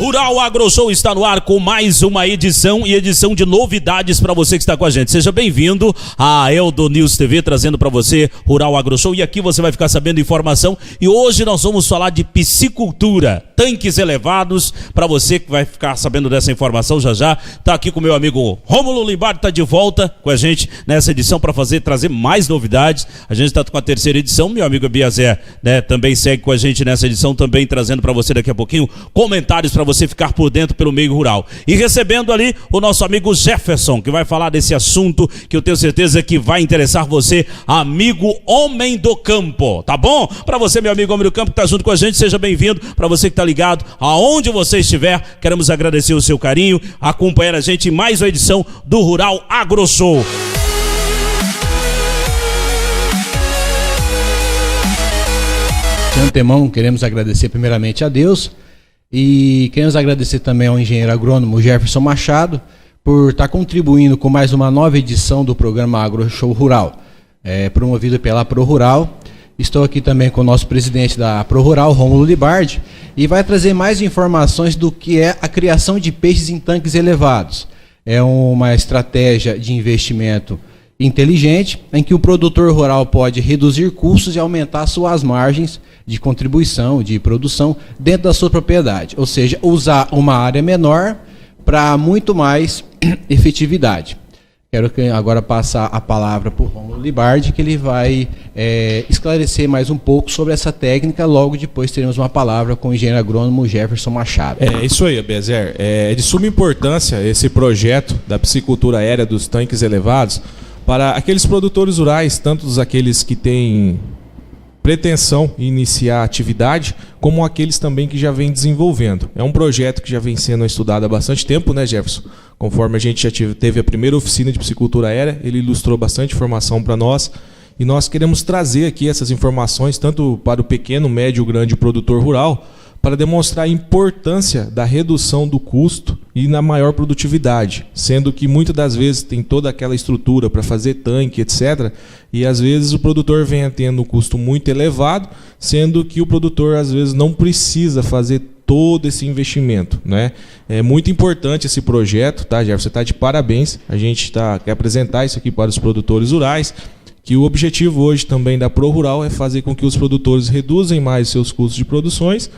Rural Agro Show está no ar com mais uma edição de novidades para você que está com a gente. Seja bem-vindo à Eldo News TV, trazendo para você Rural Agro Show. E aqui você vai ficar sabendo informação. E hoje nós vamos falar de piscicultura, tanques elevados. Para você que vai ficar sabendo dessa informação já. Tá aqui com meu amigo Rômulo Limbardi, tá de volta com a gente nessa edição para trazer mais novidades. A gente está com a terceira edição. Meu amigo Biazé, né, também segue com a gente nessa edição, também trazendo para você daqui a pouquinho comentários para você ficar por dentro pelo meio rural. E recebendo ali o nosso amigo Jefferson, que vai falar desse assunto que eu tenho certeza que vai interessar você, amigo homem do campo, tá bom? Para você, meu amigo homem do campo que tá junto com a gente, seja bem-vindo. Para você que tá ligado, aonde você estiver, queremos agradecer o seu carinho, acompanhar a gente em mais uma edição do Rural Agro Show. De antemão, queremos agradecer primeiramente a Deus e queremos agradecer também ao engenheiro agrônomo Jefferson Machado por estar contribuindo com mais uma nova edição do programa Agro Show Rural, promovido pela ProRural. Estou aqui também com o nosso presidente da ProRural, Rômulo Limbardi, e vai trazer mais informações do que é a criação de peixes em tanques elevados. É uma estratégia de investimento inteligente, em que o produtor rural pode reduzir custos e aumentar suas margens de contribuição, de produção dentro da sua propriedade. Ou seja, usar uma área menor para muito mais efetividade. Quero agora passar a palavra para o Rômulo Limbardi, que ele vai esclarecer mais um pouco sobre essa técnica. Logo depois teremos uma palavra com o engenheiro agrônomo Jefferson Machado. É isso aí, Abiazer. É de suma importância esse projeto da piscicultura aérea dos tanques elevados para aqueles produtores rurais, tanto aqueles que têm pretensão em iniciar a atividade, como aqueles também que já vêm desenvolvendo. É um projeto que já vem sendo estudado há bastante tempo, né, Jefferson? Conforme a gente já teve a primeira oficina de piscicultura aérea, ele ilustrou bastante informação para nós, e nós queremos trazer aqui essas informações, tanto para o pequeno, médio, grande produtor rural, para demonstrar a importância da redução do custo e na maior produtividade, sendo que muitas das vezes tem toda aquela estrutura para fazer tanque, etc. E às vezes o produtor vem tendo um custo muito elevado, sendo que o produtor às vezes não precisa fazer todo esse investimento, né? É muito importante esse projeto, tá, Jefferson? Você está de parabéns. A gente quer apresentar isso aqui para os produtores rurais, que o objetivo hoje também da ProRural é fazer com que os produtores reduzam mais seus custos de produções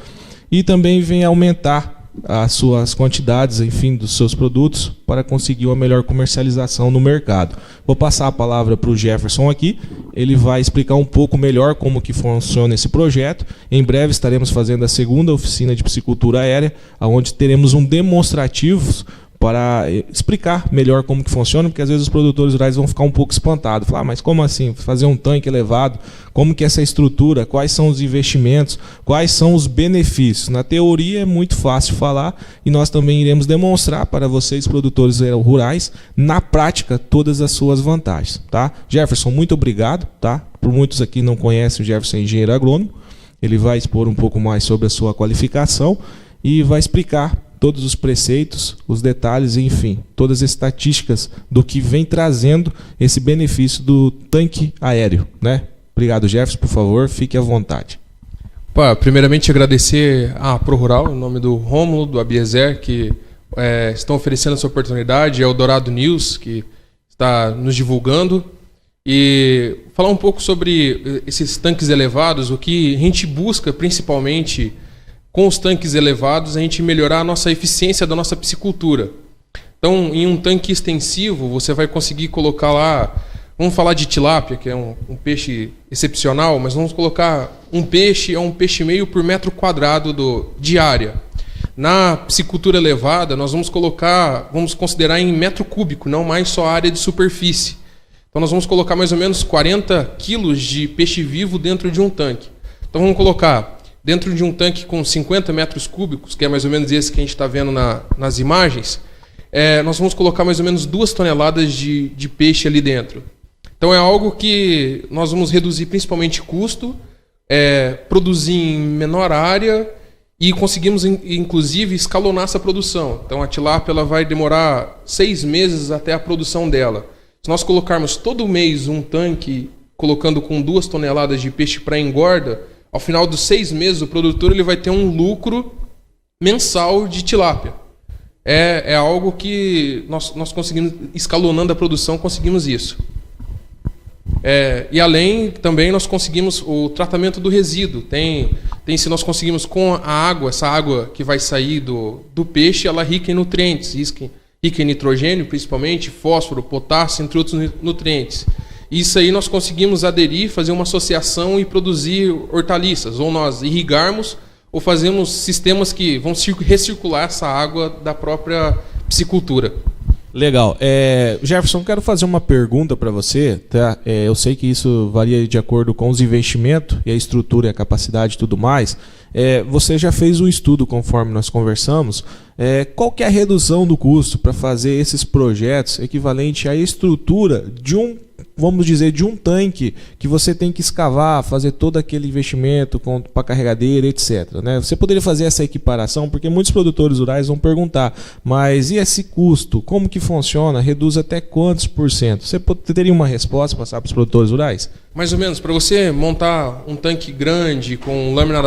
e também vem aumentar as suas quantidades, enfim, dos seus produtos para conseguir uma melhor comercialização no mercado. Vou passar a palavra para o Jefferson aqui, ele vai explicar um pouco melhor como que funciona esse projeto. Em breve estaremos fazendo a segunda oficina de piscicultura aérea, onde teremos um demonstrativo para explicar melhor como que funciona, porque às vezes os produtores rurais vão ficar um pouco espantados. Falar, mas como assim? Fazer um tanque elevado? Como que é essa estrutura? Quais são os investimentos? Quais são os benefícios? Na teoria é muito fácil falar e nós também iremos demonstrar para vocês, produtores rurais, na prática, todas as suas vantagens. Tá? Jefferson, muito obrigado. Tá? Por muitos aqui não conhecem o Jefferson, engenheiro agrônomo. Ele vai expor um pouco mais sobre a sua qualificação e vai explicar todos os preceitos, os detalhes, enfim, todas as estatísticas do que vem trazendo esse benefício do tanque aéreo, né? Obrigado, Jefferson, por favor, fique à vontade. Primeiramente agradecer à ProRural, em nome do Rômulo, do Abiezer, que estão oferecendo essa oportunidade, ao Eldorado News, que está nos divulgando, e falar um pouco sobre esses tanques elevados, o que a gente busca principalmente com os tanques elevados, a gente melhorar a nossa eficiência da nossa piscicultura. Então, em um tanque extensivo, você vai conseguir colocar lá, vamos falar de tilápia, que é um peixe excepcional, mas vamos colocar um peixe meio por metro quadrado de área. Na piscicultura elevada, nós vamos considerar em metro cúbico, não mais só a área de superfície. Então, nós vamos colocar mais ou menos 40 quilos de peixe vivo dentro de um tanque. Então, vamos colocar dentro de um tanque com 50 metros cúbicos, que é mais ou menos esse que a gente está vendo nas imagens, nós vamos colocar mais ou menos 2 toneladas de peixe ali dentro. Então é algo que nós vamos reduzir principalmente custo, produzir em menor área e conseguimos inclusive escalonar essa produção. Então a tilápia ela vai demorar 6 meses até a produção dela. Se nós colocarmos todo mês um tanque colocando com 2 toneladas de peixe para engorda, ao final dos 6 meses, o produtor ele vai ter um lucro mensal de tilápia. É algo que nós conseguimos, escalonando a produção, conseguimos isso. E além, também, nós conseguimos o tratamento do resíduo. Se nós conseguimos com a água, essa água que vai sair do peixe, ela é rica em nutrientes, rica em nitrogênio, principalmente, fósforo, potássio, entre outros nutrientes. Isso aí nós conseguimos aderir, fazer uma associação e produzir hortaliças, ou nós irrigarmos, ou fazemos sistemas que vão recircular essa água da própria piscicultura. Legal. Jefferson, quero fazer uma pergunta para você. Tá? Eu sei que isso varia de acordo com os investimentos e a estrutura e a capacidade e tudo mais. Você já fez um estudo, conforme nós conversamos. Qual que é a redução do custo para fazer esses projetos equivalente à estrutura de vamos dizer, de um tanque que você tem que escavar, fazer todo aquele investimento para carregadeira, etc. Né? Você poderia fazer essa equiparação, porque muitos produtores rurais vão perguntar, mas e esse custo? Como que funciona? Reduz até quantos por cento? Você teria uma resposta para passar para os produtores rurais? Mais ou menos. Para você montar um tanque grande com lâmina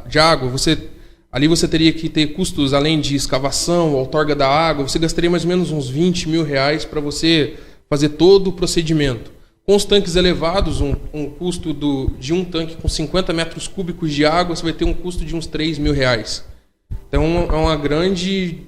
de água, você teria que ter custos além de escavação, outorga da água, você gastaria mais ou menos uns R$20 mil para você fazer todo o procedimento. Com os tanques elevados, um custo de um tanque com 50 metros cúbicos de água, você vai ter um custo de uns R$3 mil. Então é uma grande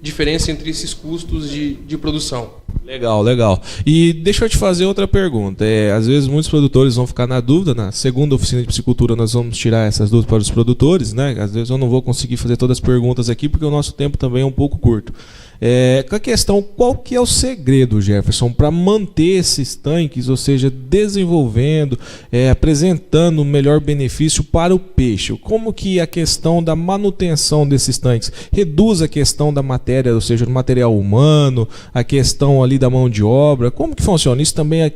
diferença entre esses custos de produção. Legal. E deixa eu te fazer outra pergunta. Às vezes muitos produtores vão ficar na dúvida. Na segunda oficina de piscicultura nós vamos tirar essas dúvidas para os produtores, né? Às vezes eu não vou conseguir fazer todas as perguntas aqui porque o nosso tempo também é um pouco curto. Com a questão, qual que é o segredo, Jefferson, para manter esses tanques, ou seja, desenvolvendo, apresentando o melhor benefício para o peixe? Como que a questão da manutenção desses tanques reduz a questão da matéria, ou seja, do material humano, a questão ali da mão de obra? Como que funciona? Isso também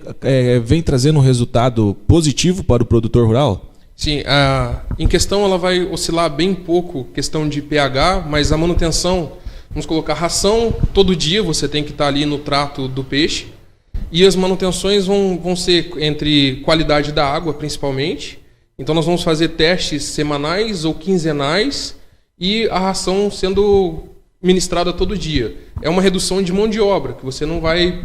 vem trazendo um resultado positivo para o produtor rural? Sim, em questão ela vai oscilar bem pouco, questão de pH, mas a manutenção, vamos colocar ração, todo dia você tem que estar ali no trato do peixe, e as manutenções vão ser entre qualidade da água, principalmente. Então nós vamos fazer testes semanais ou quinzenais, e a ração sendo ministrada todo dia. É uma redução de mão de obra, que você não vai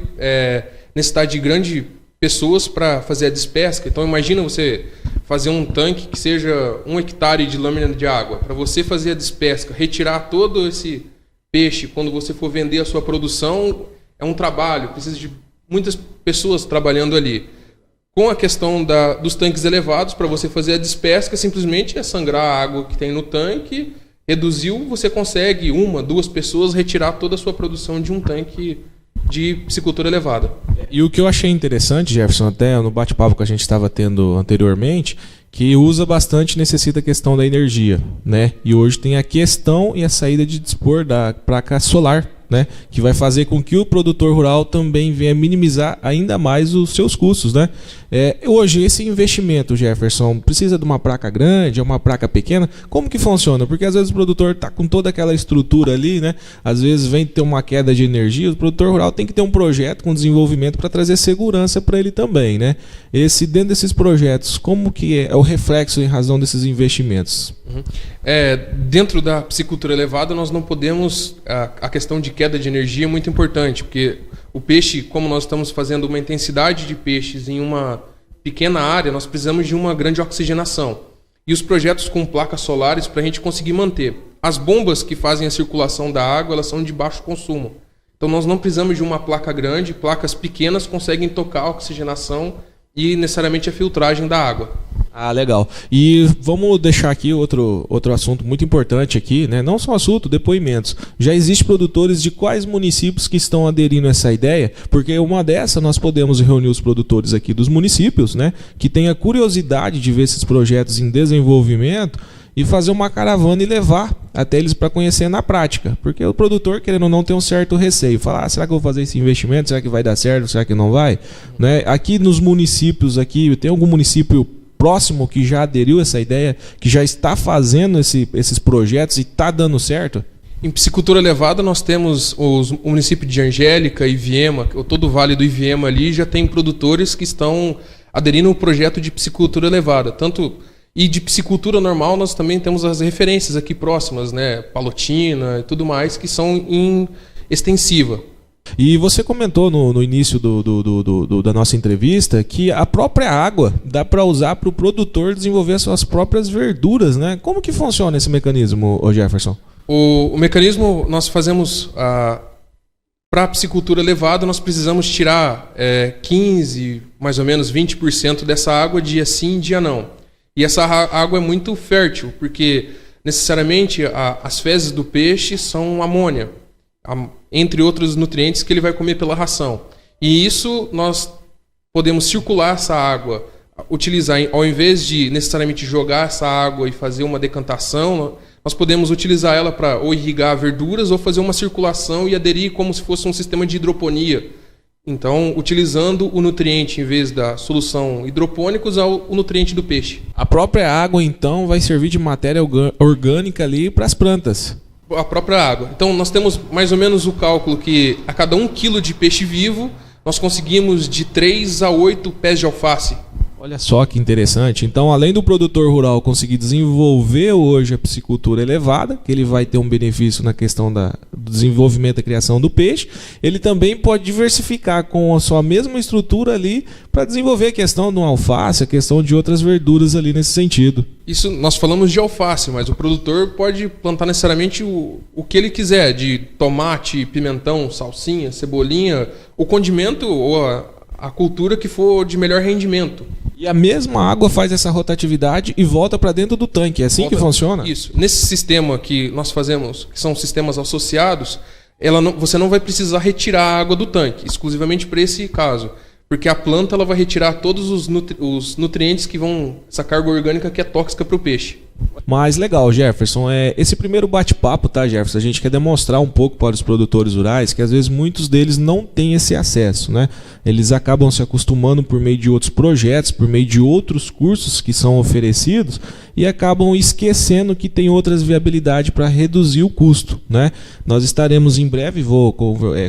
necessitar de grandes pessoas para fazer a despesca. Então imagina você fazer um tanque que seja 1 hectare de lâmina de água. Para você fazer a despesca, retirar todo esse peixe, quando você for vender a sua produção, é um trabalho, precisa de muitas pessoas trabalhando ali. Com a questão dos tanques elevados, para você fazer a despesca, simplesmente é sangrar a água que tem no tanque, reduziu, você consegue 1, 2 pessoas retirar toda a sua produção de um tanque de piscicultura elevada. E o que eu achei interessante, Jefferson, até no bate-papo que a gente estava tendo anteriormente, que usa bastante, necessita a questão da energia, né? E hoje tem a questão e a saída de dispor da placa solar, né? Que vai fazer com que o produtor rural também venha minimizar ainda mais os seus custos, né? Hoje, esse investimento, Jefferson, precisa de uma placa grande, uma placa pequena? Como que funciona? Porque às vezes o produtor está com toda aquela estrutura ali, né? Às vezes vem ter uma queda de energia, o produtor rural tem que ter um projeto com desenvolvimento para trazer segurança para ele também, né? Dentro desses projetos, como que é o reflexo em razão desses investimentos? Dentro da piscicultura elevada, nós não podemos... A questão de queda de energia é muito importante, porque o peixe, como nós estamos fazendo uma intensidade de peixes em uma pequena área, nós precisamos de uma grande oxigenação. E os projetos com placas solares, para a gente conseguir manter. As bombas que fazem a circulação da água, elas são de baixo consumo. Então nós não precisamos de uma placa grande, placas pequenas conseguem tocar a oxigenação e necessariamente a filtragem da água. Legal. E vamos deixar aqui outro assunto muito importante aqui, né? Não só assunto, depoimentos. Já existem produtores de quais municípios que estão aderindo a essa ideia? Porque uma dessa nós podemos reunir os produtores aqui dos municípios, né? Que tenha curiosidade de ver esses projetos em desenvolvimento e fazer uma caravana e levar até eles para conhecer na prática. Porque o produtor, querendo ou não, tem um certo receio. Falar, será que eu vou fazer esse investimento? Será que vai dar certo? Será que não vai? Né? Aqui nos municípios, tem algum município próximo que já aderiu a essa ideia, que já está fazendo esses projetos e está dando certo? Em piscicultura elevada nós temos o município de Angélica, Iviema, todo o Vale do Iviema ali já tem produtores que estão aderindo ao projeto de piscicultura elevada. E de piscicultura normal, nós também temos as referências aqui próximas, né? Palotina e tudo mais, que são em extensiva. E você comentou no início da nossa entrevista que a própria água dá para usar para o produtor desenvolver as suas próprias verduras, né? Como que funciona esse mecanismo, Jefferson? O mecanismo nós fazemos para a piscicultura elevada, nós precisamos tirar 15, mais ou menos 20% dessa água dia sim, dia não. E essa água é muito fértil, porque necessariamente as fezes do peixe são amônia, entre outros nutrientes que ele vai comer pela ração. E isso nós podemos circular essa água, utilizar, ao invés de necessariamente jogar essa água e fazer uma decantação, nós podemos utilizar ela para ou irrigar verduras ou fazer uma circulação e aderir como se fosse um sistema de hidroponia. Então, utilizando o nutriente, em vez da solução hidropônica, usar o nutriente do peixe. A própria água, então, vai servir de matéria orgânica ali para as plantas. A própria água. Então, nós temos mais ou menos o cálculo que a cada 1 quilo de peixe vivo, nós conseguimos de 3 a 8 pés de alface. Olha só que interessante. Então, além do produtor rural conseguir desenvolver hoje a piscicultura elevada, que ele vai ter um benefício na questão do desenvolvimento da criação do peixe, ele também pode diversificar com a sua mesma estrutura ali para desenvolver a questão do alface, a questão de outras verduras ali nesse sentido. Isso nós falamos de alface, mas o produtor pode plantar necessariamente o que ele quiser, de tomate, pimentão, salsinha, cebolinha, o condimento ou a cultura que for de melhor rendimento. E a mesma água faz essa rotatividade e volta para dentro do tanque. É assim que funciona? Isso. Nesse sistema que nós fazemos, que são sistemas associados, você não vai precisar retirar a água do tanque, exclusivamente para esse caso. Porque a planta ela vai retirar todos os nutrientes que vão... essa carga orgânica que é tóxica para o peixe. Mas legal, Jefferson, esse primeiro bate-papo, tá, Jefferson? A gente quer demonstrar um pouco para os produtores rurais que às vezes muitos deles não têm esse acesso, né? Eles acabam se acostumando por meio de outros projetos, por meio de outros cursos que são oferecidos e acabam esquecendo que tem outras viabilidades para reduzir o custo, né? Nós estaremos em breve, vou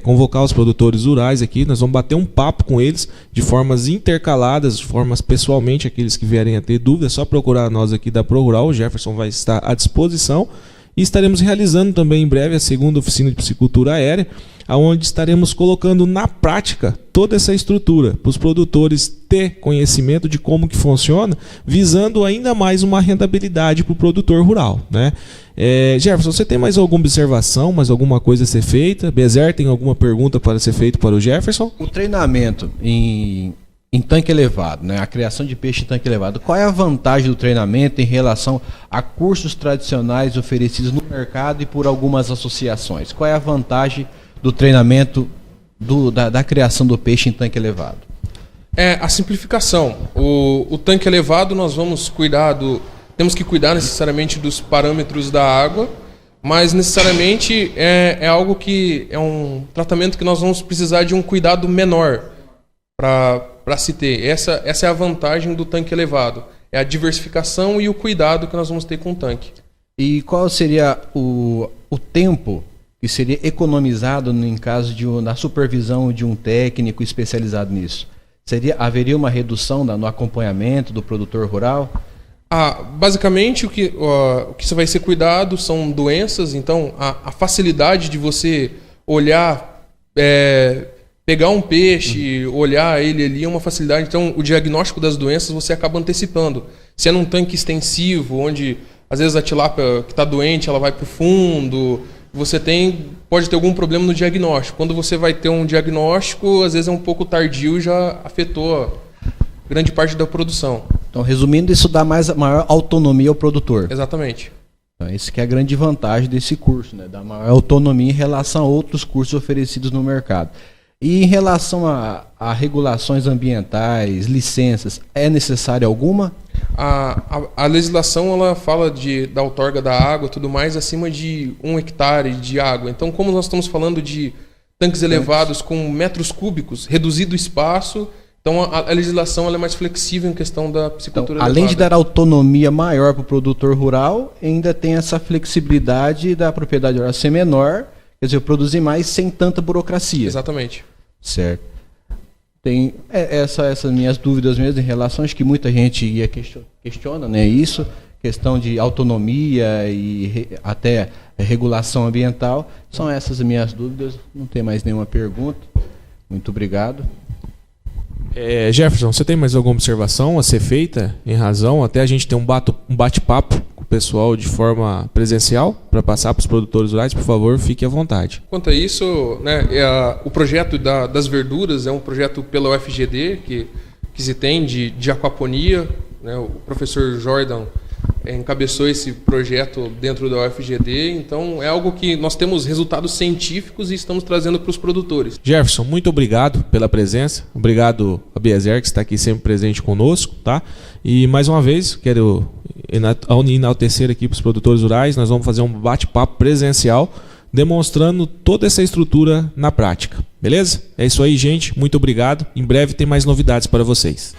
convocar os produtores rurais aqui, nós vamos bater um papo com eles de formas intercaladas, de formas pessoalmente, aqueles que vierem a ter dúvidas, é só procurar nós aqui da Pro Rural, o Jefferson vai estar à disposição e estaremos realizando também em breve a segunda oficina de piscicultura aérea, onde estaremos colocando na prática toda essa estrutura para os produtores ter conhecimento de como que funciona, visando ainda mais uma rentabilidade para o produtor rural, né? Jefferson, você tem mais alguma observação, mais alguma coisa a ser feita? Bezer, tem alguma pergunta para ser feita para o Jefferson? O treinamento em tanque elevado, né? A criação de peixe em tanque elevado. Qual é a vantagem do treinamento em relação a cursos tradicionais oferecidos no mercado e por algumas associações? Qual é a vantagem do treinamento da criação do peixe em tanque elevado? É a simplificação. O tanque elevado nós temos que cuidar necessariamente dos parâmetros da água, mas necessariamente é algo que é um tratamento que nós vamos precisar de um cuidado menor para se ter. Essa é a vantagem do tanque elevado. É a diversificação e o cuidado que nós vamos ter com o tanque. E qual seria o tempo que seria economizado em caso da supervisão de um técnico especializado nisso? Haveria uma redução no acompanhamento do produtor rural? Basicamente, o que você vai ser cuidado são doenças. Então, a facilidade de você olhar... pegar um peixe, olhar ele ali é uma facilidade. Então, o diagnóstico das doenças você acaba antecipando. Se é num tanque extensivo, onde às vezes a tilápia que está doente, ela vai para o fundo, pode ter algum problema no diagnóstico. Quando você vai ter um diagnóstico, às vezes é um pouco tardio e já afetou grande parte da produção. Então, resumindo, isso dá maior autonomia ao produtor. Exatamente. Então, essa que é a grande vantagem desse curso, né? Dá maior autonomia em relação a outros cursos oferecidos no mercado. E em relação a regulações ambientais, licenças, é necessária alguma? A legislação ela fala da outorga da água e tudo mais acima de 1 hectare de água. Então, como nós estamos falando de tanques elevados com metros cúbicos, reduzido o espaço, então a legislação ela é mais flexível em questão da piscicultura elevada. Além de dar autonomia maior para o produtor rural, ainda tem essa flexibilidade da propriedade rural ser menor, quer dizer, produzir mais sem tanta burocracia. Exatamente. Certo. tem essas minhas dúvidas mesmo em relação, acho que muita gente questiona, né, isso, questão de autonomia e até regulação ambiental. São essas as minhas dúvidas, não tem mais nenhuma pergunta. Muito obrigado. Jefferson, você tem mais alguma observação a ser feita em razão? Até a gente ter um bate-papo com o pessoal de forma presencial para passar para os produtores rurais, por favor, fique à vontade. Quanto a isso, né, o projeto das verduras é um projeto pela UFGD que se tem de aquaponia, né, o professor Jordan encabeçou esse projeto dentro da UFGD, então é algo que nós temos resultados científicos e estamos trazendo para os produtores. Jefferson, muito obrigado pela presença, obrigado a Abiezer, que está aqui sempre presente conosco, tá? E mais uma vez, quero enaltecer aqui para os produtores rurais, nós vamos fazer um bate-papo presencial, demonstrando toda essa estrutura na prática, beleza? É isso aí, gente, muito obrigado, em breve tem mais novidades para vocês.